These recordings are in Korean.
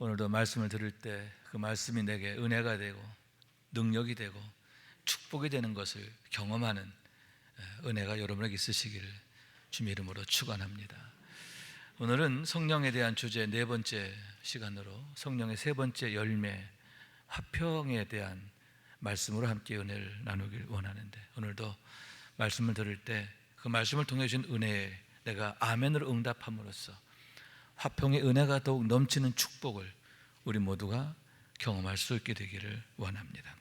오늘도 말씀을 들을 때 그 말씀이 내게 은혜가 되고 능력이 되고 축복이 되는 것을 경험하는 은혜가 여러분에게 있으시기를 주님의 이름으로 축원합니다. 오늘은 성령에 대한 주제 네 번째 시간으로 성령의 세 번째 열매 화평에 대한 말씀으로 함께 은혜를 나누길 원하는데, 오늘도 말씀을 들을 때 그 말씀을 통해 주신 은혜에 내가 아멘으로 응답함으로써 화평의 은혜가 더욱 넘치는 축복을 우리 모두가 경험할 수 있게 되기를 원합니다.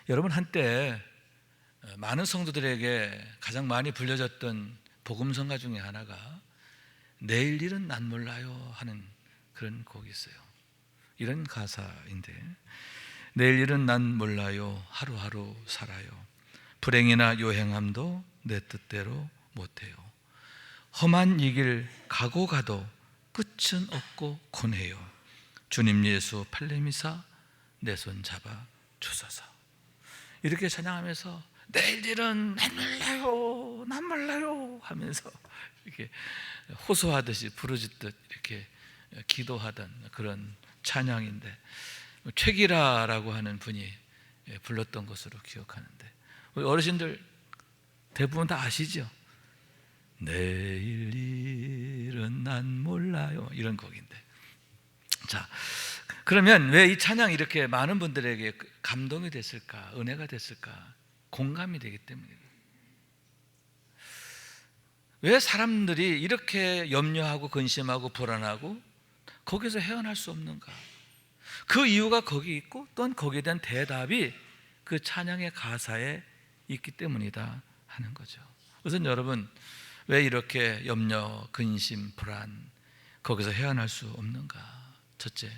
여러분, 한때 많은 성도들에게 가장 많이 불려졌던 복음성가 중에 하나가 내일 일은 난 몰라요 하는 그런 곡이 있어요. 이런 가사인데, 내일 일은 난 몰라요, 하루하루 살아요. 불행이나 요행함도 내 뜻대로 못해요. 험한 이 길 가고 가도 끝은 없고 고뇌요. 주님 예수 팔레미사 내 손 잡아 주소서. 이렇게 찬양하면서 내일 일은 난 몰라요 하면서 이렇게 호소하듯이 부르짖듯 이렇게 기도하던 그런 찬양인데, 최기라라고 하는 분이 불렀던 것으로 기억하는데, 우리 어르신들 대부분 다 아시죠? 내일 일은 난 몰라요, 이런 곡인데, 자, 그러면 왜 이 찬양이 이렇게 많은 분들에게 감동이 됐을까, 은혜가 됐을까? 공감이 되기 때문입니다. 왜 사람들이 이렇게 염려하고 근심하고 불안하고 거기서 헤어날 수 없는가? 그 이유가 거기 있고, 또한 거기에 대한 대답이 그 찬양의 가사에 있기 때문이다 하는 거죠. 우선 여러분, 왜 이렇게 염려, 근심, 불안 거기서 헤어날 수 없는가? 첫째,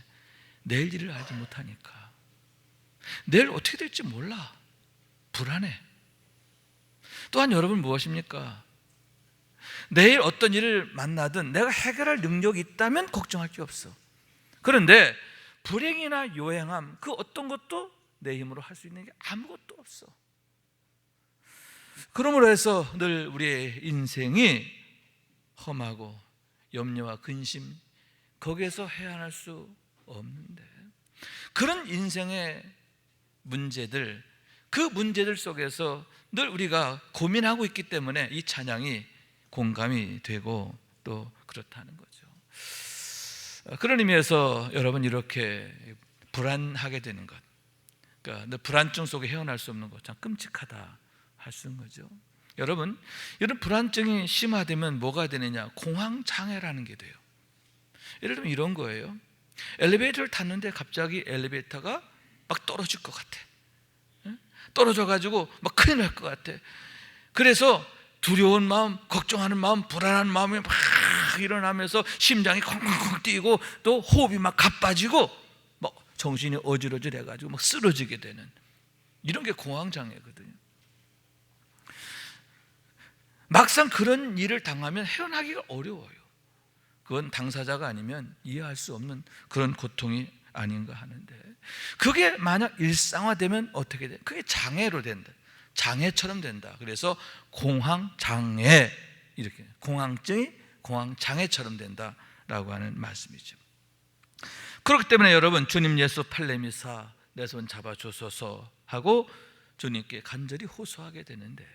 내일 일을 알지 못하니까. 내일 어떻게 될지 몰라. 불안해. 또한 여러분 무엇입니까? 내일 어떤 일을 만나든 내가 해결할 능력이 있다면 걱정할 게 없어. 그런데 불행이나 요행함, 그 어떤 것도 내 힘으로 할 수 있는 게 아무것도 없어. 그러므로 해서 늘 우리의 인생이 험하고 염려와 근심, 거기에서 헤어날 수 없는데, 그런 인생의 문제들, 그 문제들 속에서 늘 우리가 고민하고 있기 때문에 이 찬양이 공감이 되고 또 그렇다는 거죠. 그런 의미에서 여러분, 이렇게 불안하게 되는 것, 그러니까 불안증 속에 헤어날 수 없는 것, 참 끔찍하다 할 수 있는 거죠. 여러분, 이런 불안증이 심화되면 뭐가 되느냐? 공황장애라는 게 돼요. 예를 들면 이런 거예요. 엘리베이터를 탔는데 갑자기 엘리베이터가 막 떨어질 것 같아. 떨어져가지고 막 큰일 날 것 같아. 그래서 두려운 마음, 걱정하는 마음, 불안한 마음이 막 일어나면서 심장이 콩콩콩 뛰고 또 호흡이 막 가빠지고 막 정신이 어지러질해가지고 막 쓰러지게 되는, 이런 게 공황장애거든요. 막상 그런 일을 당하면 헤어나기가 어려워요. 그건 당사자가 아니면 이해할 수 없는 그런 고통이 아닌가 하는데, 그게 만약 일상화되면 어떻게 돼? 그게 장애로 된다. 장애처럼 된다. 그래서 공황장애, 이렇게 공황증이 공황장애처럼 된다라고 하는 말씀이죠. 그렇기 때문에 여러분, 주님 예수 팔레미사 내 손 잡아주소서 하고 주님께 간절히 호소하게 되는데,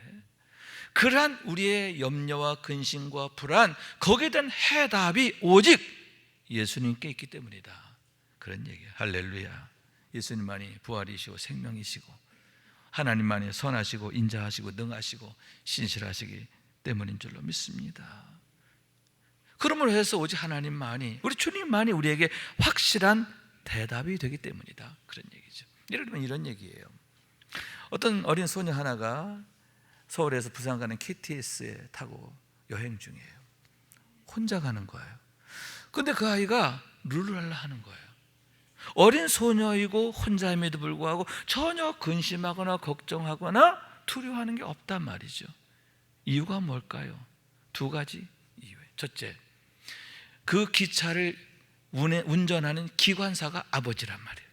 그러한 우리의 염려와 근심과 불안, 거기에 대한 해답이 오직 예수님께 있기 때문이다, 그런 얘기예요. 할렐루야. 예수님만이 부활이시고 생명이시고 하나님만이 선하시고 인자하시고 능하시고 신실하시기 때문인 줄로 믿습니다. 그러므로 해서 오직 하나님만이, 우리 주님만이 우리에게 확실한 대답이 되기 때문이다, 그런 얘기죠. 예를 들면 이런 얘기예요. 어떤 어린 소녀 하나가 서울에서 부산 가는 KTX에 타고 여행 중이에요. 혼자 가는 거예요. 근데 그 아이가 룰루랄라 하는 거예요. 어린 소녀이고 혼자임에도 불구하고 전혀 근심하거나 걱정하거나 두려워하는 게 없단 말이죠. 이유가 뭘까요? 두 가지 이유예요. 첫째, 그 기차를 운전하는 기관사가 아버지란 말이에요.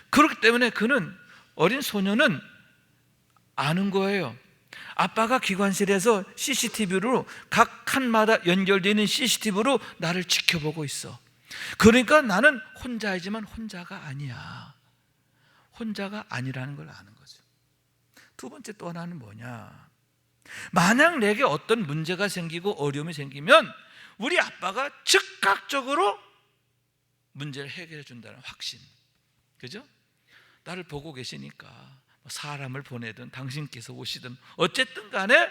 그렇기 때문에 그는, 어린 소녀는 아는 거예요. 아빠가 기관실에서 CCTV로 각 칸마다 연결되어 있는 CCTV로 나를 지켜보고 있어. 그러니까 나는 혼자이지만 혼자가 아니야. 혼자가 아니라는 걸 아는 거죠. 두 번째 또 하나는 뭐냐? 만약 내게 어떤 문제가 생기고 어려움이 생기면 우리 아빠가 즉각적으로 문제를 해결해 준다는 확신. 그죠? 나를 보고 계시니까 사람을 보내든 당신께서 오시든 어쨌든 간에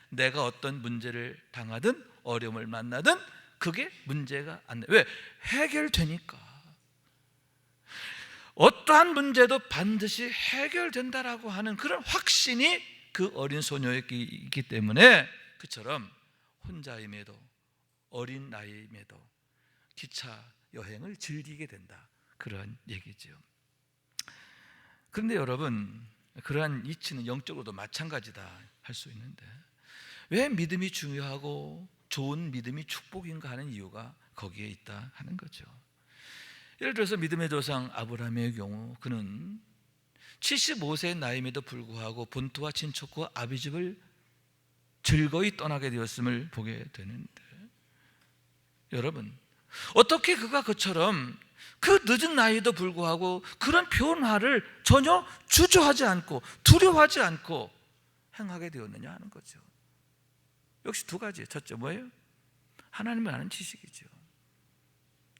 내가 어떤 문제를 당하든 어려움을 만나든 그게 문제가 안 돼. 왜? 해결되니까. 어떠한 문제도 반드시 해결된다라고 하는 그런 확신이 그 어린 소녀에게 있기 때문에 그처럼 혼자임에도 어린 나이임에도 기차 여행을 즐기게 된다, 그런 얘기죠. 그런데 여러분, 그러한 이치는 영적으로도 마찬가지다 할 수 있는데 왜 믿음이 중요하고 좋은 믿음이 축복인가 하는 이유가 거기에 있다 하는 거죠. 예를 들어서 믿음의 조상 아브라함의 경우 그는 75세의 나이임에도 불구하고 본토와 친척과 아비집을 즐거이 떠나게 되었음을 보게 되는데, 여러분 어떻게 그가 그처럼 그 늦은 나이에도 불구하고 그런 변화를 전혀 주저하지 않고 두려워하지 않고 행하게 되었느냐 하는 거죠. 역시 두 가지. 첫째 뭐예요? 하나님을 아는 지식이죠.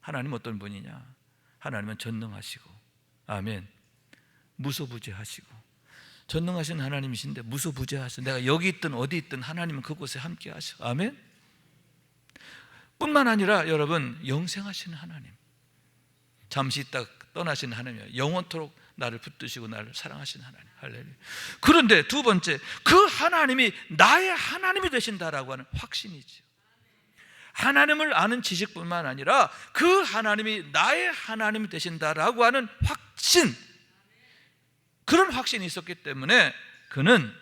하나님은 어떤 분이냐? 하나님은 전능하시고, 아멘, 무소부재하시고. 전능하신 하나님이신데 무소부재하시고, 내가 여기 있든 어디 있든 하나님은 그곳에 함께 하시고, 아멘. 뿐만 아니라 여러분 영생하시는 하나님, 잠시 있다 떠나시는 하나님이에요. 영원토록 나를 붙드시고 나를 사랑하시는 하나님. 할렐루야. 그런데 두 번째, 그 하나님이 나의 하나님이 되신다라고 하는 확신이죠. 하나님을 아는 지식뿐만 아니라 그 하나님이 나의 하나님이 되신다라고 하는 확신, 그런 확신이 있었기 때문에 그는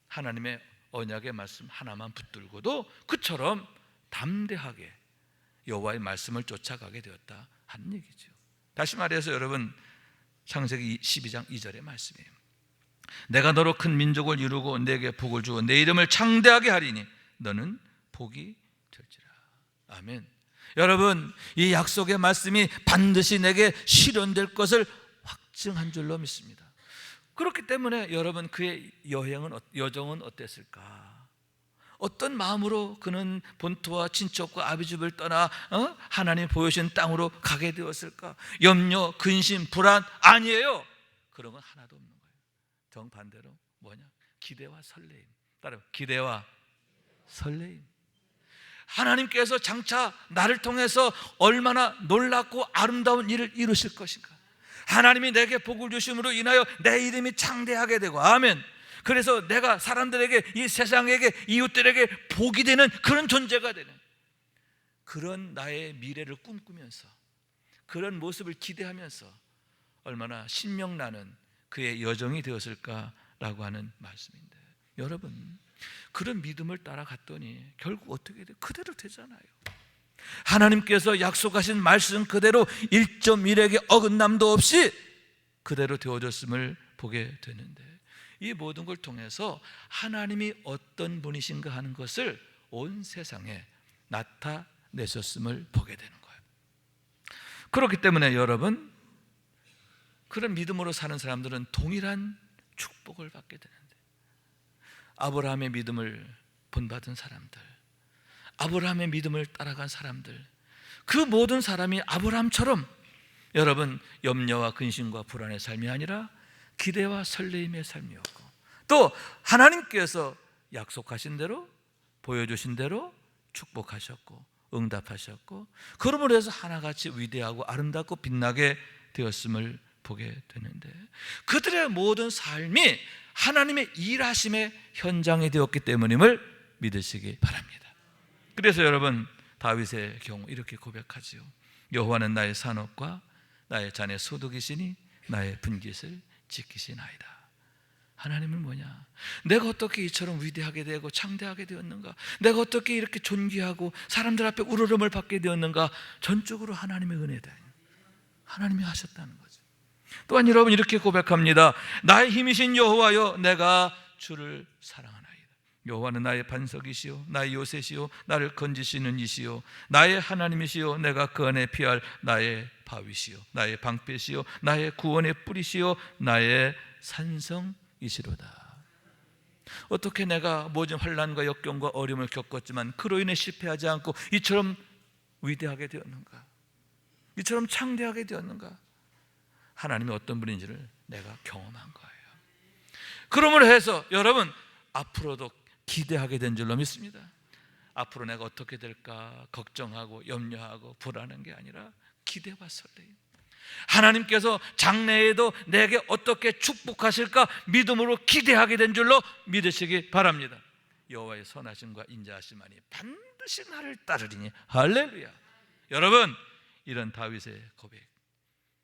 하나님의 언약의 말씀 하나만 붙들고도 그처럼 담대하게 여호와의 말씀을 쫓아가게 되었다 하는 얘기죠. 다시 말해서 여러분, 창세기 12장 2절의 말씀이에요. 내가 너로 큰 민족을 이루고 내게 복을 주고 내 이름을 창대하게 하리니 너는 복이 될지라. 아멘. 여러분, 이 약속의 말씀이 반드시 내게 실현될 것을 확증한 줄로 믿습니다. 그렇기 때문에 여러분, 그의 여정은 어땠을까? 어떤 마음으로 그는 본토와 친척과 아비집을 떠나 하나님이 보여주신 땅으로 가게 되었을까? 염려, 근심, 불안 아니에요. 그런 건 하나도 없는 거예요. 정반대로 뭐냐? 기대와 설레임. 따라 기대와 설레임. 하나님께서 장차 나를 통해서 얼마나 놀랍고 아름다운 일을 이루실 것인가? 하나님이 내게 복을 주심으로 인하여 내 이름이 창대하게 되고, 아멘. 그래서 내가 사람들에게, 이 세상에게, 이웃들에게 복이 되는 그런 존재가 되는, 그런 나의 미래를 꿈꾸면서 그런 모습을 기대하면서 얼마나 신명나는 그의 여정이 되었을까라고 하는 말씀인데, 여러분 그런 믿음을 따라갔더니 결국 어떻게 돼요? 그대로 되잖아요. 하나님께서 약속하신 말씀 그대로 1.1에게 어긋남도 없이 그대로 되어졌음을 보게 되는데, 이 모든 걸 통해서 하나님이 어떤 분이신가 하는 것을 온 세상에 나타내셨음을 보게 되는 거예요. 그렇기 때문에 여러분, 그런 믿음으로 사는 사람들은 동일한 축복을 받게 되는데, 아브라함의 믿음을 본받은 사람들, 아브라함의 믿음을 따라간 사람들, 그 모든 사람이 아브라함처럼 여러분 염려와 근심과 불안의 삶이 아니라 기대와 설레임의 삶이었고, 또 하나님께서 약속하신 대로 보여주신 대로 축복하셨고 응답하셨고, 그러므로 해서 하나같이 위대하고 아름답고 빛나게 되었음을 보게 되는데, 그들의 모든 삶이 하나님의 일하심의 현장이 되었기 때문임을 믿으시기 바랍니다. 그래서 여러분, 다윗의 경우 이렇게 고백하지요. 여호와는 나의 산업과 나의 잔의 소득이시니 나의 분깃을 지키시나이다. 하나님은 뭐냐? 내가 어떻게 이처럼 위대하게 되고 창대하게 되었는가? 내가 어떻게 이렇게 존귀하고 사람들 앞에 우러름을 받게 되었는가? 전적으로 하나님의 은혜다. 하나님이 하셨다는 거죠. 또한 여러분 이렇게 고백합니다. 나의 힘이신 여호와여, 내가 주를 사랑하나이다. 여호와는 나의 반석이시요 나의 요새시요 나를 건지시는 이시요 나의 하나님이시요 내가 그 안에 피할 나의 바위시요 나의 방패시요 나의 구원의 뿌리시요 나의 산성이시로다. 어떻게 내가 모든 환난과 역경과 어려움을 겪었지만 그로 인해 실패하지 않고 이처럼 위대하게 되었는가? 이처럼 창대하게 되었는가? 하나님이 어떤 분인지를 내가 경험한 거예요. 그러므로 해서 여러분 앞으로도 기대하게 된 줄로 믿습니다. 앞으로 내가 어떻게 될까 걱정하고 염려하고 불안한 게 아니라 기대와 설레임. 하나님께서 장래에도 내게 어떻게 축복하실까 믿음으로 기대하게 된 줄로 믿으시기 바랍니다. 여호와의 선하심과 인자하심만이 반드시 나를 따르리니 할렐루야. 여러분 이런 다윗의 고백,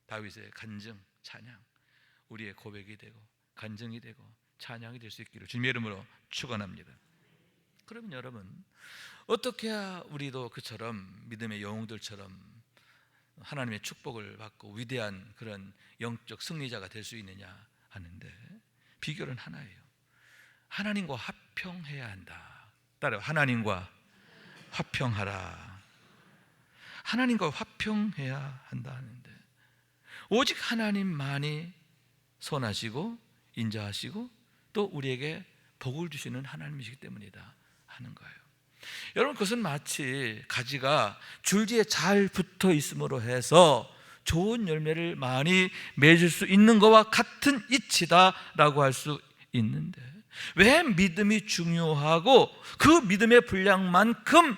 다윗의 간증, 찬양 우리의 고백이 되고 간증이 되고 찬양이 될 수 있기를 주님의 이름으로 축원합니다. 그러면 여러분 어떻게 해야 우리도 그처럼 믿음의 영웅들처럼 하나님의 축복을 받고 위대한 그런 영적 승리자가 될 수 있느냐 하는데 비결은 하나예요. 하나님과 화평해야 한다. 따라요. 하나님과 화평하라. 하나님과 화평해야 한다 하는데 오직 하나님만이 선하시고 인자하시고 또 우리에게 복을 주시는 하나님이시기 때문이다 하는 거예요. 여러분 그것은 마치 가지가 줄기에 잘 붙어 있음으로 해서 좋은 열매를 많이 맺을 수 있는 것과 같은 이치다라고 할 수 있는데 왜 믿음이 중요하고 그 믿음의 분량만큼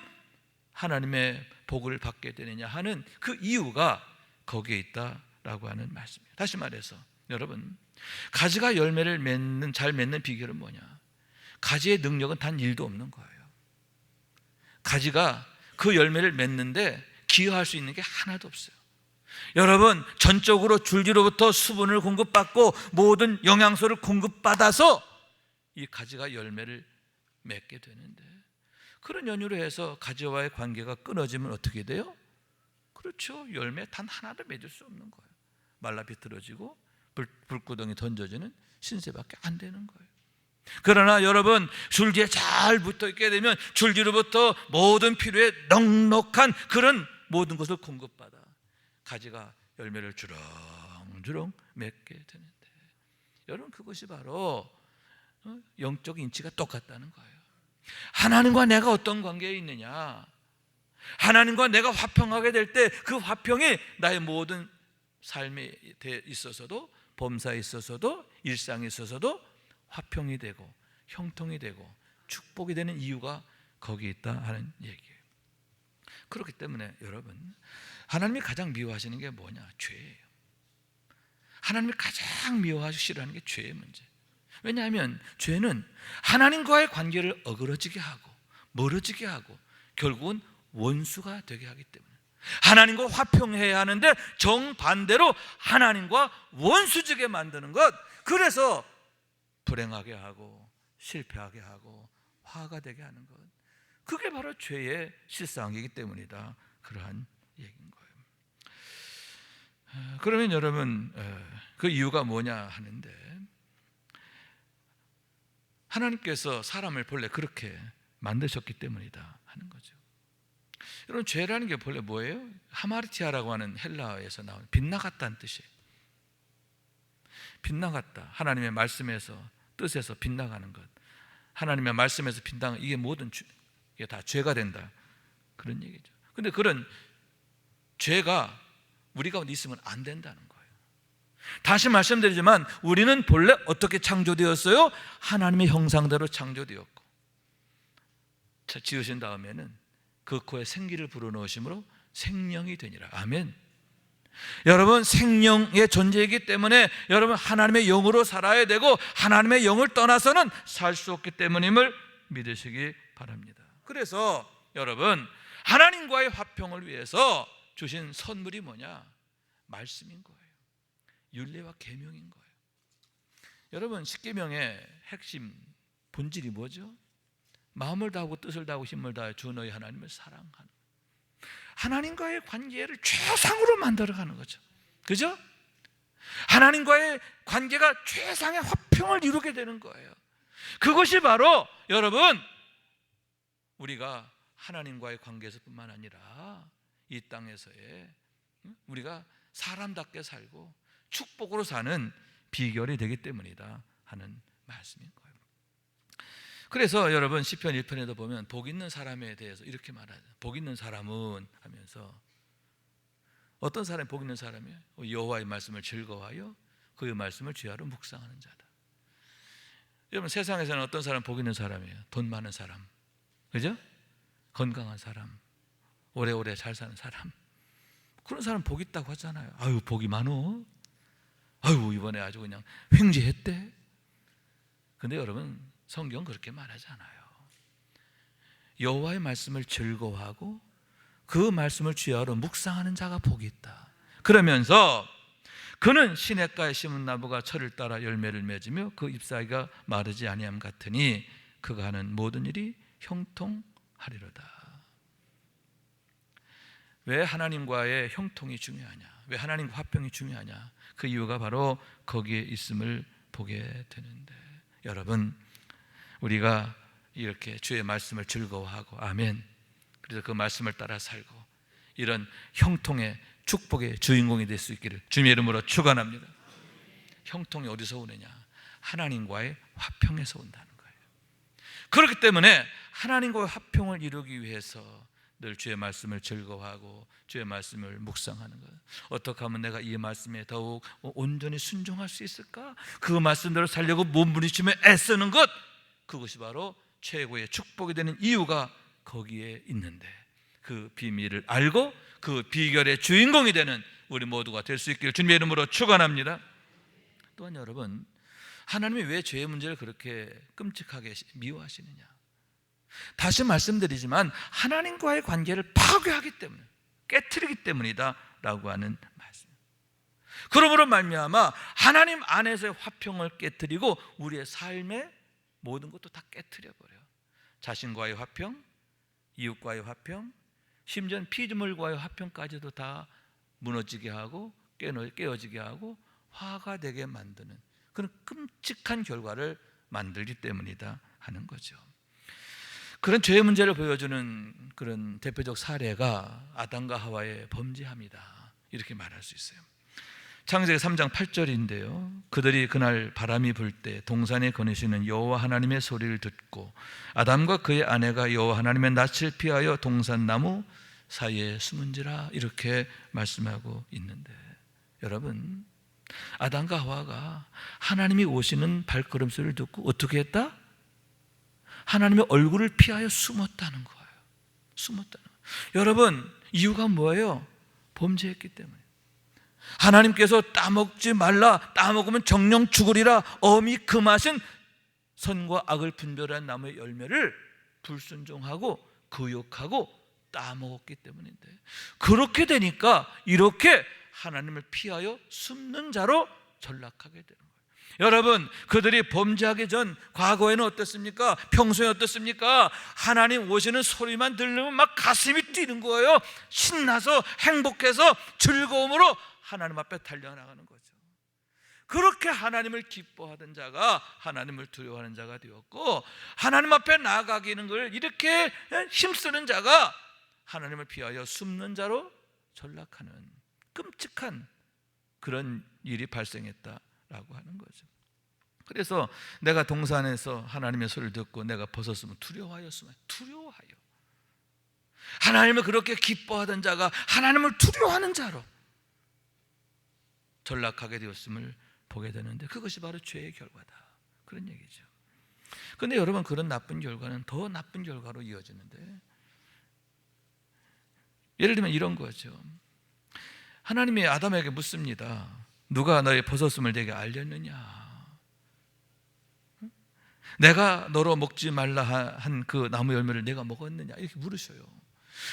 하나님의 복을 받게 되느냐 하는 그 이유가 거기에 있다라고 하는 말씀이에요. 다시 말해서 여러분 가지가 열매를 잘 맺는 비결은 뭐냐? 가지의 능력은 단 1도 없는 거예요. 가지가 그 열매를 맺는데 기여할 수 있는 게 하나도 없어요. 여러분 전적으로 줄기로부터 수분을 공급받고 모든 영양소를 공급받아서 이 가지가 열매를 맺게 되는데 그런 연유로 해서 가지와의 관계가 끊어지면 어떻게 돼요? 그렇죠. 열매 단 하나도 맺을 수 없는 거예요. 말라 비틀어지고 불구덩이 던져지는 신세밖에 안 되는 거예요. 그러나 여러분 줄기에 잘 붙어있게 되면 줄기로부터 모든 필요에 넉넉한 그런 모든 것을 공급받아 가지가 열매를 주렁주렁 맺게 되는데 여러분 그것이 바로 영적 인치가 똑같다는 거예요. 하나님과 내가 어떤 관계에 있느냐, 하나님과 내가 화평하게 될 때 그 화평이 나의 모든 삶에 있어서도 범사에 있어서도 일상에 있어서도 화평이 되고 형통이 되고 축복이 되는 이유가 거기에 있다 하는 얘기예요. 그렇기 때문에 여러분 하나님이 가장 미워하시는 게 뭐냐? 죄예요. 하나님이 가장 미워하시고 싫어하는 게 죄의 문제. 왜냐하면 죄는 하나님과의 관계를 어그러지게 하고 멀어지게 하고 결국은 원수가 되게 하기 때문에 하나님과 화평해야 하는데 정반대로 하나님과 원수지게 만드는 것, 그래서 불행하게 하고 실패하게 하고 화가 되게 하는 것, 그게 바로 죄의 실상이기 때문이다. 그러한 얘기인 거예요. 그러면 여러분 그 이유가 뭐냐 하는데 하나님께서 사람을 본래 그렇게 만드셨기 때문이다 하는 거죠. 여러분 죄라는 게 본래 뭐예요? 하마르티아라고 하는 헬라어에서 나온 빗나갔다는 뜻이에요. 빗나갔다. 하나님의 말씀에서 뜻에서 빗나가는 것. 하나님의 말씀에서 빗나가는 이게 모든 이게 다 죄가 된다. 그런 얘기죠. 근데 그런 죄가 우리 가운데 있으면 안 된다는 거예요. 다시 말씀드리지만 우리는 본래 어떻게 창조되었어요? 하나님의 형상대로 창조되었고 지으신 다음에는 그 코에 생기를 불어넣으심으로 생명이 되니라. 아멘. 여러분 생명의 존재이기 때문에 여러분 하나님의 영으로 살아야 되고 하나님의 영을 떠나서는 살 수 없기 때문임을 믿으시기 바랍니다. 그래서 여러분 하나님과의 화평을 위해서 주신 선물이 뭐냐? 말씀인 거예요. 율례와 계명인 거예요. 여러분 십계명의 핵심 본질이 뭐죠? 마음을 다하고 뜻을 다하고 힘을 다해 주 너희 하나님을 사랑하는, 하나님과의 관계를 최상으로 만들어가는 거죠. 그죠? 하나님과의 관계가 최상의 화평을 이루게 되는 거예요. 그것이 바로 여러분 우리가 하나님과의 관계에서뿐만 아니라 이 땅에서의 우리가 사람답게 살고 축복으로 사는 비결이 되기 때문이다 하는 말씀인 거예요. 그래서 여러분 시편 1편에도 보면 복 있는 사람에 대해서 이렇게 말하죠. 복 있는 사람은 하면서 어떤 사람이 복 있는 사람이에요? 여호와의 말씀을 즐거워하여 그의 말씀을 주야로 묵상하는 자다. 여러분 세상에서는 어떤 사람 복 있는 사람이에요? 돈 많은 사람, 그죠? 건강한 사람, 오래오래 잘 사는 사람, 그런 사람 복 있다고 하잖아요. 아유 복이 많어. 아유 이번에 아주 그냥 횡재했대. 근데 여러분 성경은 그렇게 말하지 않아요. 여호와의 말씀을 즐거워하고 그 말씀을 주야로 묵상하는 자가 복이 있다. 그러면서 그는 시냇가에 심은 나무가 철을 따라 열매를 맺으며 그 잎사귀가 마르지 아니함 같으니 그가 하는 모든 일이 형통하리로다. 왜 하나님과의 형통이 중요하냐? 왜 하나님과 화평이 중요하냐? 그 이유가 바로 거기에 있음을 보게 되는데, 여러분 우리가 이렇게 주의 말씀을 즐거워하고 아멘, 그래서 그 말씀을 따라 살고 이런 형통의 축복의 주인공이 될 수 있기를 주님의 이름으로 축원합니다. 형통이 어디서 오느냐? 하나님과의 화평에서 온다는 거예요. 그렇기 때문에 하나님과의 화평을 이루기 위해서 늘 주의 말씀을 즐거워하고 주의 말씀을 묵상하는 것. 어떻게 하면 내가 이 말씀에 더욱 온전히 순종할 수 있을까? 그 말씀대로 살려고 몸부림치며 애쓰는 것, 그것이 바로 최고의 축복이 되는 이유가 거기에 있는데, 그 비밀을 알고 그 비결의 주인공이 되는 우리 모두가 될 수 있기를 주님의 이름으로 축원합니다. 또한 여러분, 하나님이 왜 죄의 문제를 그렇게 끔찍하게 미워하시느냐? 다시 말씀드리지만 하나님과의 관계를 파괴하기 때문에, 깨트리기 때문이다 라고 하는 말씀. 그러므로 말미암아 하나님 안에서의 화평을 깨트리고 우리의 삶의 모든 것도 다 깨트려버려요. 자신과의 화평, 이웃과의 화평, 심지어 피조물과의 화평까지도 다 무너지게 하고 깨어지게 하고 화가 되게 만드는 그런 끔찍한 결과를 만들기 때문이다 하는 거죠. 그런 죄의 문제를 보여주는 그런 대표적 사례가 아담과 하와의 범죄함이다, 이렇게 말할 수 있어요. 창세기 3장 8절인데요 그들이 그날 바람이 불 때 동산에 거니시는 여호와 하나님의 소리를 듣고 아담과 그의 아내가 여호와 하나님의 낯을 피하여 동산나무 사이에 숨은지라, 이렇게 말씀하고 있는데, 여러분 아담과 하와가 하나님이 오시는 발걸음소리를 듣고 어떻게 했다? 하나님의 얼굴을 피하여 숨었다는 거예요. 숨었다는 거예요. 여러분 이유가 뭐예요? 범죄했기 때문에. 하나님께서 따먹지 말라, 따먹으면 정령 죽으리라 어미 금하신 선과 악을 분별한 나무의 열매를 불순종하고 거역하고 따먹었기 때문인데, 그렇게 되니까 이렇게 하나님을 피하여 숨는 자로 전락하게 되는 거예요. 여러분 그들이 범죄하기 전 과거에는 어땠습니까? 평소에 어떻습니까? 하나님 오시는 소리만 들으면 막 가슴이 뛰는 거예요. 신나서 행복해서 즐거움으로 하나님 앞에 달려나가는 거죠. 그렇게 하나님을 기뻐하던 자가 하나님을 두려워하는 자가 되었고, 하나님 앞에 나아가기는 걸 이렇게 힘쓰는 자가 하나님을 피하여 숨는 자로 전락하는 끔찍한 그런 일이 발생했다라고 하는 거죠. 그래서 내가 동산에서 하나님의 소리를 듣고 내가 벗었으면 두려워하였으면, 두려워하여, 하나님을 그렇게 기뻐하던 자가 하나님을 두려워하는 자로 전락하게 되었음을 보게 되는데, 그것이 바로 죄의 결과다, 그런 얘기죠. 그런데 여러분 그런 나쁜 결과는 더 나쁜 결과로 이어지는데, 예를 들면 이런 거죠. 하나님이 아담에게 묻습니다. 누가 너의 벗었음을 내게 알렸느냐? 내가 너로 먹지 말라 한 그 나무 열매를 내가 먹었느냐? 이렇게 물으셔요.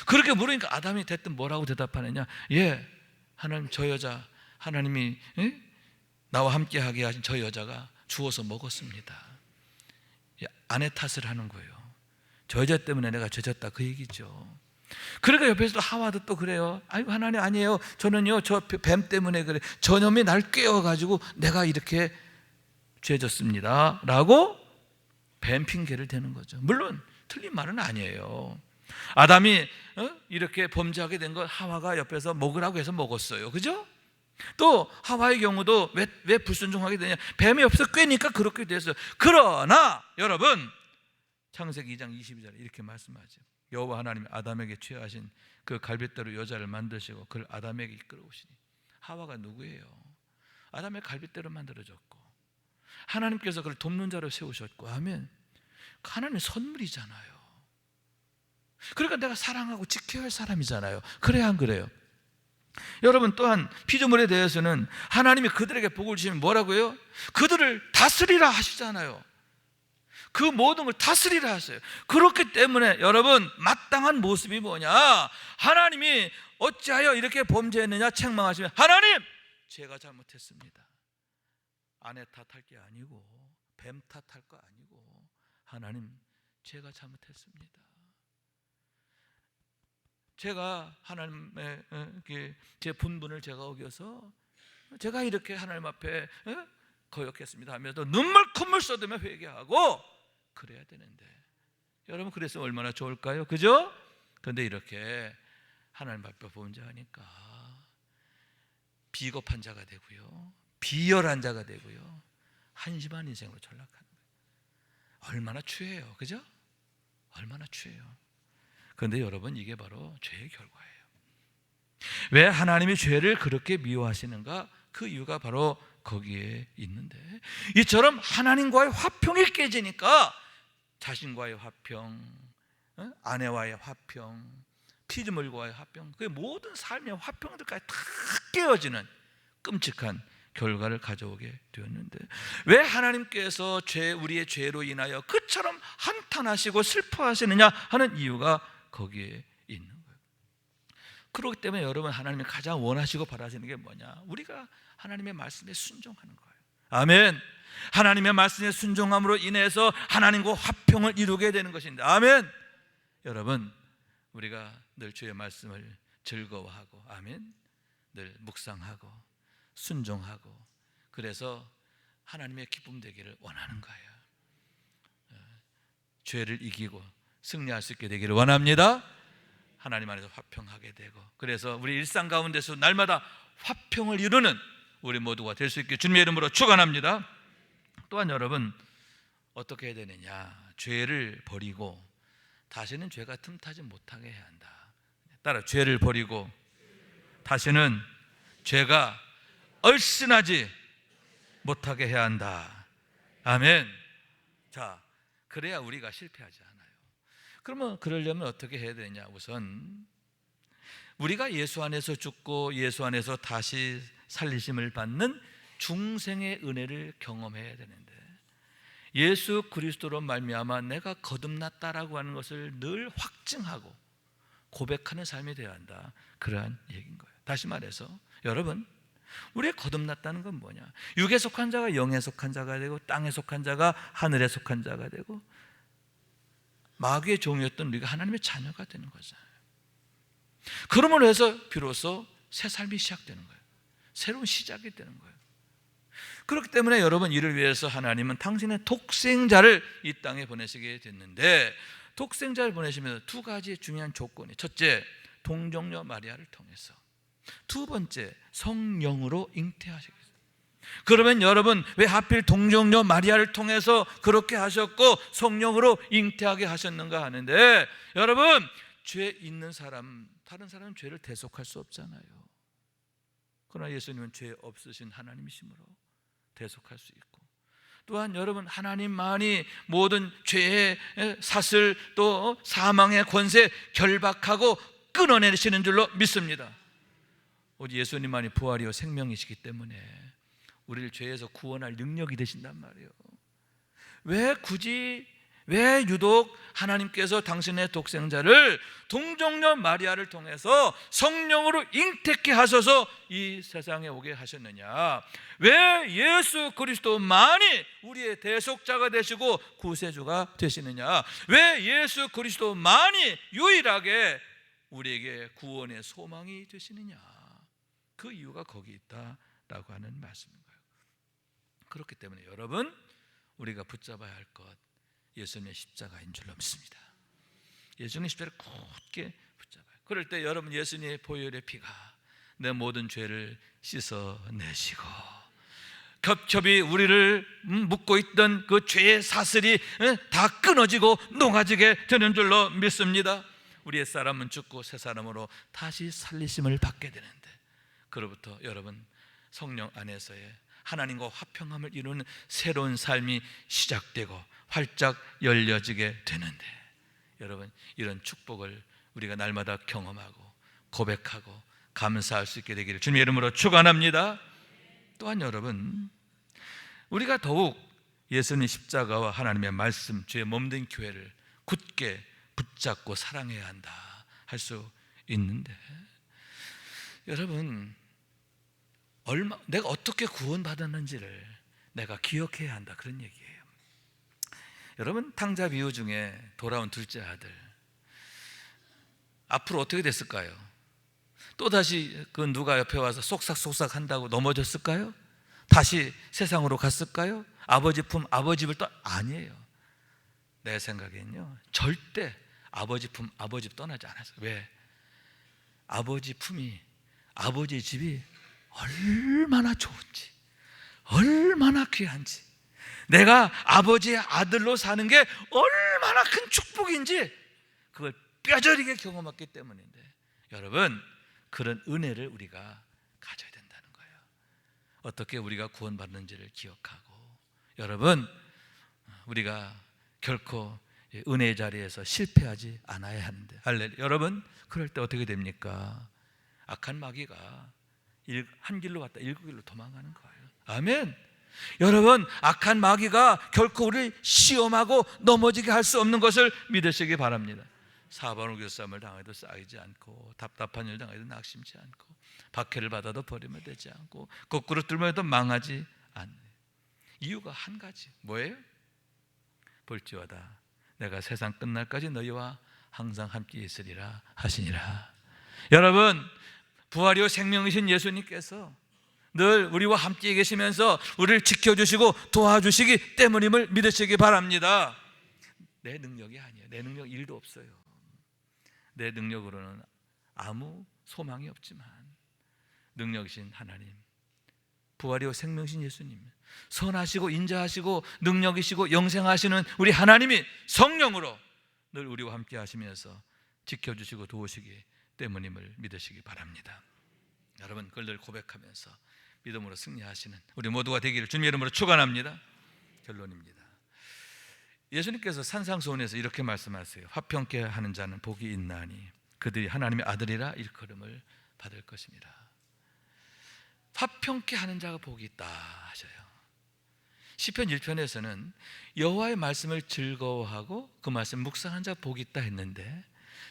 그렇게 물으니까 아담이 대뜸 뭐라고 대답하느냐? 예, 하나님 저 여자, 하나님이 나와 함께하게 하신 저 여자가 주워서 먹었습니다. 아내 탓을 하는 거예요. 저 여자 때문에 내가 죄졌다, 그 얘기죠. 그러니까 옆에서도 하와도 또 그래요. 아이고 하나님 아니에요, 저는요 저 뱀 때문에 그래, 저놈이 날 깨워가지고 내가 이렇게 죄졌습니다 라고 뱀 핑계를 대는 거죠. 물론 틀린 말은 아니에요. 아담이 이렇게 범죄하게 된 건 하와가 옆에서 먹으라고 해서 먹었어요. 그죠? 또 하와의 경우도 왜 불순종하게 되냐? 뱀이 옆에서 꿰니까 그렇게 됐어요. 그러나 여러분, 창세기 2장 22절에 이렇게 말씀하죠. 여호와 하나님이 아담에게 취하신 그 갈빗대로 여자를 만드시고 그를 아담에게 이끌어오시니. 하와가 누구예요? 아담의 갈빗대로 만들어졌고 하나님께서 그를 돕는 자로 세우셨고 하면 하나님의 선물이잖아요. 그러니까 내가 사랑하고 지켜야 할 사람이잖아요. 그래야 안 그래요? 여러분, 또한 피조물에 대해서는 하나님이 그들에게 복을 주시면 뭐라고요? 그들을 다스리라 하시잖아요. 그 모든 걸 다스리라 하세요. 그렇기 때문에 여러분, 마땅한 모습이 뭐냐? 하나님이 어찌하여 이렇게 범죄했느냐 책망하시면, 하나님, 제가 잘못했습니다. 아내 탓할 게 아니고 뱀 탓할 거 아니고, 하나님, 제가 잘못했습니다. 제가 하나님의 제 분분을 제가 어겨서 제가 이렇게 하나님 앞에 거역했습니다 하면서 눈물 콧물 쏟으며 회개하고 그래야 되는데, 여러분, 그래서 얼마나 좋을까요? 그죠? 그런데 이렇게 하나님 앞에 범죄하니까 비겁한 자가 되고요, 비열한 자가 되고요, 한심한 인생으로 전락하는 거예요. 얼마나 추해요. 그죠? 얼마나 추해요. 그런데 여러분, 이게 바로 죄의 결과예요. 왜 하나님이 죄를 그렇게 미워하시는가? 그 이유가 바로 거기에 있는데, 이처럼 하나님과의 화평이 깨지니까 자신과의 화평, 아내와의 화평, 피조물과의 화평, 그 모든 삶의 화평들까지 다 깨어지는 끔찍한 결과를 가져오게 되었는데, 왜 하나님께서 우리의 죄로 인하여 그처럼 한탄하시고 슬퍼하시느냐 하는 이유가 거기에 있는 거예요. 그렇기 때문에 여러분, 하나님이 가장 원하시고 바라시는 게 뭐냐? 우리가 하나님의 말씀에 순종하는 거예요. 아멘. 하나님의 말씀에 순종함으로 인해서 하나님과 화평을 이루게 되는 것인데, 아멘. 여러분, 우리가 늘 주의 말씀을 즐거워하고, 아멘, 늘 묵상하고 순종하고, 그래서 하나님의 기쁨 되기를 원하는 거예요. 죄를 이기고 승리할 수 있게 되기를 원합니다. 하나님 안에서 화평하게 되고, 그래서 우리 일상 가운데서 날마다 화평을 이루는 우리 모두가 될 수 있게 주님의 이름으로 축원합니다. 또한 여러분, 어떻게 해야 되느냐? 죄를 버리고 다시는 죄가 틈타지 못하게 해야 한다. 따라, 죄를 버리고 다시는 죄가 얼씬하지 못하게 해야 한다. 아멘. 자, 그래야 우리가 실패하지 않아요. 그러면 그러려면 어떻게 해야 되냐? 우선 우리가 예수 안에서 죽고 예수 안에서 다시 살리심을 받는 중생의 은혜를 경험해야 되는데, 예수 그리스도로 말미암아 내가 거듭났다라고 하는 것을 늘 확증하고 고백하는 삶이 되어야 한다. 그러한 얘기인 거예요. 다시 말해서 여러분, 우리의 거듭났다는 건 뭐냐? 육에 속한 자가 영에 속한 자가 되고, 땅에 속한 자가 하늘에 속한 자가 되고, 마귀의 종이었던 우리가 하나님의 자녀가 되는 거잖아요. 그러므로 해서 비로소 새 삶이 시작되는 거예요. 새로운 시작이 되는 거예요. 그렇기 때문에 여러분, 이를 위해서 하나님은 당신의 독생자를 이 땅에 보내시게 됐는데, 독생자를 보내시면서 두 가지 중요한 조건이, 첫째, 동정녀 마리아를 통해서, 두 번째, 성령으로 잉태하시겠어요. 그러면 여러분, 왜 하필 동정녀 마리아를 통해서 그렇게 하셨고 성령으로 잉태하게 하셨는가 하는데, 여러분, 죄 있는 사람, 다른 사람은 죄를 대속할 수 없잖아요. 그러나 예수님은 죄 없으신 하나님이시므로 대속할 수 있고, 또한 여러분, 하나님만이 모든 죄의 사슬 또 사망의 권세 결박하고 끊어내시는 줄로 믿습니다. 오직 예수님만이 부활이요 생명이시기 때문에 우리를 죄에서 구원할 능력이 되신단 말이에요. 왜 유독 하나님께서 당신의 독생자를 동정녀 마리아를 통해서 성령으로 잉태케 하셔서 이 세상에 오게 하셨느냐? 왜 예수 그리스도만이 우리의 대속자가 되시고 구세주가 되시느냐? 왜 예수 그리스도만이 유일하게 우리에게 구원의 소망이 되시느냐? 그 이유가 거기 있다라고 하는 말씀인 거예요. 그렇기 때문에 여러분, 우리가 붙잡아야 할 것, 예수님의 십자가인 줄로 믿습니다. 예수님의 십자가를 굳게 붙잡아요. 그럴 때 여러분, 예수님의 보혈의 피가 내 모든 죄를 씻어내시고 겹겹이 우리를 묶고 있던 그 죄의 사슬이 다 끊어지고 녹아지게 되는 줄로 믿습니다. 우리의 사람은 죽고 새 사람으로 다시 살리심을 받게 되는데, 그로부터 여러분 성령 안에서의 하나님과 화평함을 이루는 새로운 삶이 시작되고 활짝 열려지게 되는데, 여러분 이런 축복을 우리가 날마다 경험하고 고백하고 감사할 수 있게 되기를 주님의 이름으로 축원합니다. 또한 여러분, 우리가 더욱 예수님 십자가와 하나님의 말씀, 주의 몸된 교회를 굳게 붙잡고 사랑해야 한다 할 수 있는데, 여러분 내가 어떻게 구원받았는지를 내가 기억해야 한다, 그런 얘기예요. 여러분, 탕자 비유 중에 돌아온 둘째 아들, 앞으로 어떻게 됐을까요? 또다시 그 누가 옆에 와서 쏙삭쏙삭 한다고 넘어졌을까요? 다시 세상으로 갔을까요? 아버지 품, 아버지 집을 아니에요. 내 생각엔요, 절대 아버지 품, 아버지 집 떠나지 않았어요. 왜? 아버지 품이, 아버지 집이 얼마나 좋은지, 얼마나 귀한지, 내가 아버지의 아들로 사는 게 얼마나 큰 축복인지 그걸 뼈저리게 경험했기 때문인데, 여러분 그런 은혜를 우리가 가져야 된다는 거예요. 어떻게 우리가 구원받는지를 기억하고, 여러분 우리가 결코 은혜의 자리에서 실패하지 않아야 하는데, 할렐루야. 여러분 그럴 때 어떻게 됩니까? 악한 마귀가 한 길로 왔다 7길로 도망가는 거예요. 아멘. 여러분, 악한 마귀가 결코 우리를 시험하고 넘어지게 할 수 없는 것을 믿으시기 바랍니다. 사방으로 교쌈을 당해도 쌓이지 않고, 답답한 일 당해도 낙심치 않고, 박해를 받아도 버리면 되지 않고, 거꾸로 뚫어도 망하지 않는 이유가 한 가지, 뭐예요? 볼지어다 내가 세상 끝날까지 너희와 항상 함께 있으리라 하시니라. 여러분, 부활이요 생명이신 예수님께서 늘 우리와 함께 계시면서 우리를 지켜주시고 도와주시기 때문임을 믿으시기 바랍니다. 내 능력이 아니에요. 내 능력 1도 없어요. 내 능력으로는 아무 소망이 없지만 능력이신 하나님, 부활이요 생명이신 예수님, 선하시고 인자하시고 능력이시고 영생하시는 우리 하나님이 성령으로 늘 우리와 함께 하시면서 지켜주시고 도우시기 때문임을 믿으시기 바랍니다. 여러분 그걸 늘 고백하면서 믿음으로 승리하시는 우리 모두가 되기를 주님의 이름으로 축원합니다. 결론입니다. 예수님께서 산상수훈에서 이렇게 말씀하세요. 화평케 하는 자는 복이 있나니 그들이 하나님의 아들이라 일컬음을 받을 것입니다. 화평케 하는 자가 복이 있다 하셔요. 시편 1편에서는 여호와의 말씀을 즐거워하고 그 말씀 묵상한 자 복이 있다 했는데,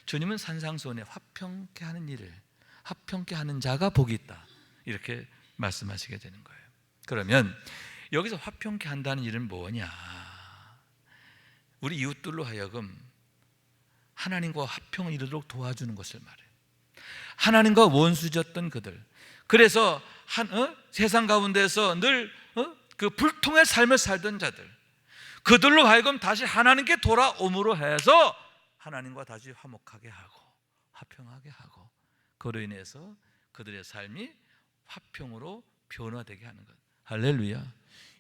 주님은 산상수훈에 화평케 하는 일을, 화평케 하는 자가 복이 있다 이렇게 말씀하시게 되는 거예요. 그러면 여기서 화평케 한다는 일은 뭐냐? 우리 이웃들로 하여금 하나님과 화평을 이루도록 도와주는 것을 말해요. 하나님과 원수졌던 그들, 그래서 세상 가운데서 늘 그 불통의 삶을 살던 자들, 그들로 하여금 다시 하나님께 돌아옴으로 해서 하나님과 다시 화목하게 하고 화평하게 하고, 그로 인해서 그들의 삶이 화평으로 변화되게 하는 것. 할렐루야.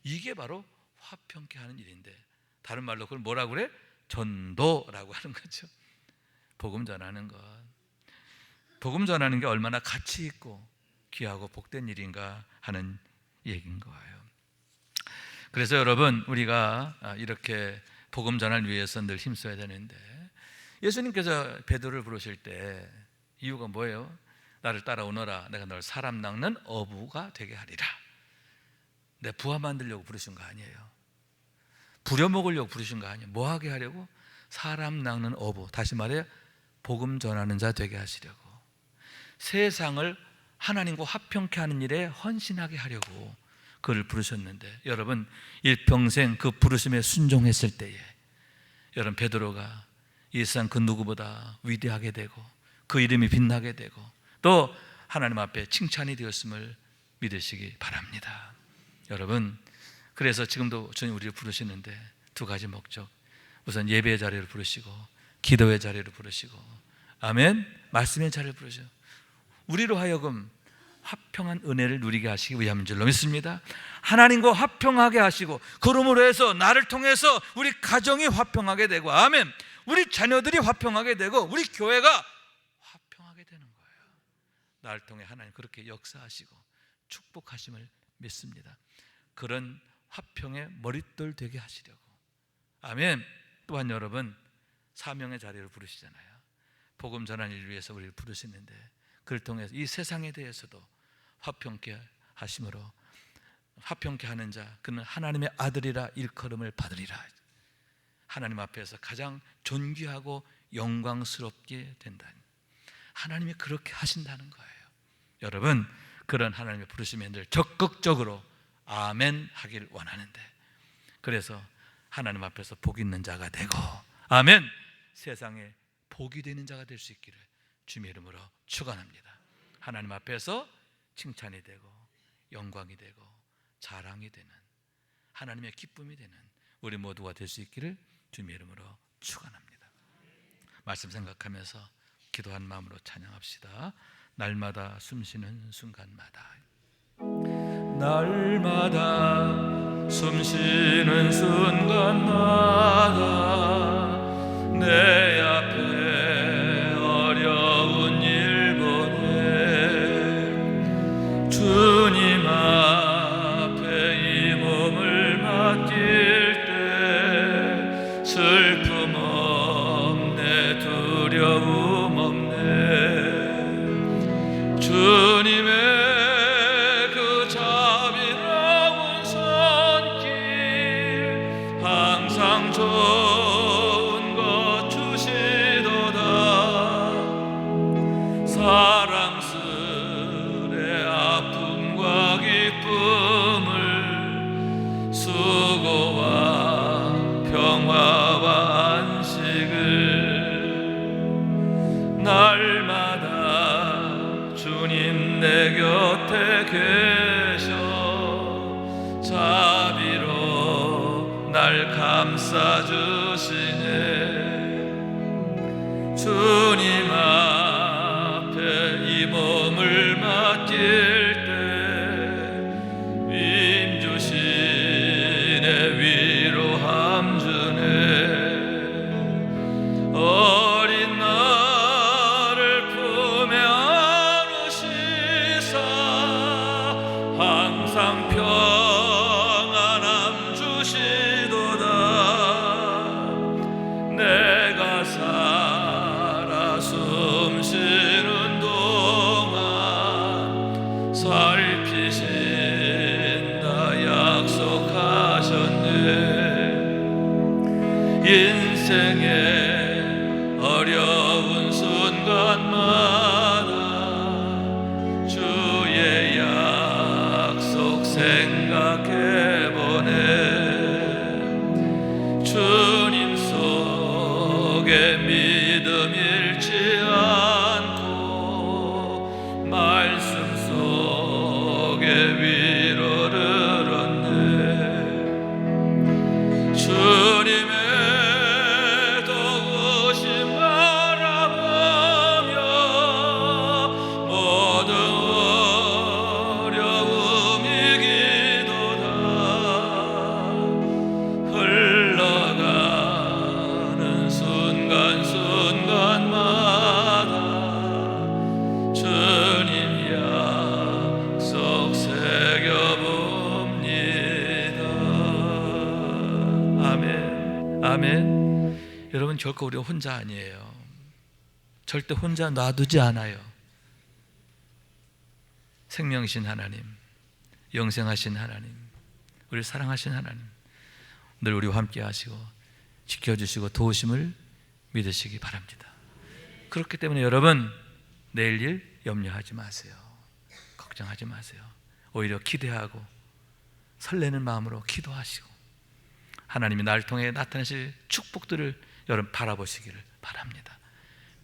이게 바로 화평케 하는 일인데, 다른 말로 그걸 뭐라고 그래? 전도라고 하는 거죠. 복음 전하는 것. 복음 전하는 게 얼마나 가치 있고 귀하고 복된 일인가 하는 얘기인 거예요. 그래서 여러분, 우리가 이렇게 복음 전환을 위해서 늘 힘써야 되는데, 예수님께서 베드로를 부르실 때 이유가 뭐예요? 나를 따라오너라, 내가 너를 사람 낚는 어부가 되게 하리라. 내 부하 만들려고 부르신 거 아니에요. 부려먹으려고 부르신 거 아니에요. 뭐 하게 하려고? 사람 낚는 어부, 다시 말해 복음 전하는 자 되게 하시려고, 세상을 하나님과 화평케 하는 일에 헌신하게 하려고 그를 부르셨는데, 여러분 일평생 그 부르심에 순종했을 때에 여러분 베드로가 이 세상 그 누구보다 위대하게 되고 그 이름이 빛나게 되고 또 하나님 앞에 칭찬이 되었음을 믿으시기 바랍니다. 여러분, 그래서 지금도 주님 우리를 부르시는데 두 가지 목적, 우선 예배의 자리를 부르시고 기도의 자리를 부르시고, 아멘, 말씀의 자리를 부르시고 우리로 하여금 화평한 은혜를 누리게 하시기 위함인 줄로 믿습니다. 하나님과 화평하게 하시고, 그러므로 해서 나를 통해서 우리 가정이 화평하게 되고, 아멘, 우리 자녀들이 화평하게 되고 우리 교회가 화평하게 되는 거예요. 나를 통해 하나님 그렇게 역사하시고 축복하심을 믿습니다. 그런 화평의 머릿돌 되게 하시려고, 아멘. 또한 여러분, 사명의 자리를 부르시잖아요. 복음 전하는 일을 위해서 우리를 부르시는데, 그를 통해서 이 세상에 대해서도 화평케 하심으로, 화평케 하는 자 그는 하나님의 아들이라 일컬음을 받으리라. 하나님 앞에서 가장 존귀하고 영광스럽게 된다. 하나님이 그렇게 하신다는 거예요. 여러분, 그런 하나님의 부르심에 늘 적극적으로 아멘 하길 원하는데, 그래서 하나님 앞에서 복 있는 자가 되고, 아멘, 세상에 복이 되는 자가 될 수 있기를 주님의 이름으로 축원합니다. 하나님 앞에서 칭찬이 되고 영광이 되고 자랑이 되는, 하나님의 기쁨이 되는 우리 모두가 될 수 있기를 주님의 이름으로 축원합니다. 말씀 생각하면서 기도한 마음으로 찬양합시다. 날마다 숨쉬는 순간마다, 날마다 숨쉬는 순간마다 내 앞에 어려운 일 보내 주님 앞에 이 몸을 맡길 때 슬픔 없네, 두려움 없네. 주님의 그 자비로운 손길 항상 좋은 것 주시도다. 사랑스레 아픔과 기쁨을, 수고와 평화와 안식을, 날마다 주님 내 곁에 계셔 자비로 날 감싸주시네. 주님 앞에 이 몸을 맡길 때 임 주시네, 위로함 주네. 어린 나를 품에 안으시사 항상 평안함 주시도다. 내가 살아 숨쉬는 동안 살피신다 약속하셨네. 인생의 어려운 순간마다 주의 약속 생각해보네. 주님 속에 믿음 잃지 않고 말씀 속에 위로를 얻네. 주님의 도우심 바라보며 모든 어려움 이기도다. 흘러가는 순간순간마다 주님 약속 새겨봅니다. 아멘, 아멘. 여러분, 결코 우리가 혼자 아니에요. 절대 혼자 놔두지 않아요. 생명이신 하나님, 영생하신 하나님, 우리를 사랑하신 하나님, 늘 우리와 함께 하시고 지켜주시고 도우심을 믿으시기 바랍니다. 그렇기 때문에 여러분, 내일 일 염려하지 마세요. 걱정하지 마세요. 오히려 기대하고 설레는 마음으로 기도하시고 하나님이 나를 통해 나타내실 축복들을 여러분 바라보시기를 바랍니다.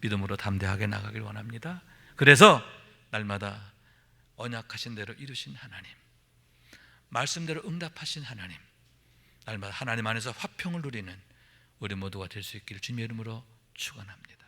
믿음으로 담대하게 나가길 원합니다. 그래서 날마다 언약하신 대로 이루신 하나님, 말씀대로 응답하신 하나님, 날마다 하나님 안에서 화평을 누리는 우리 모두가 될 수 있기를 주님의 이름으로 축원합니다.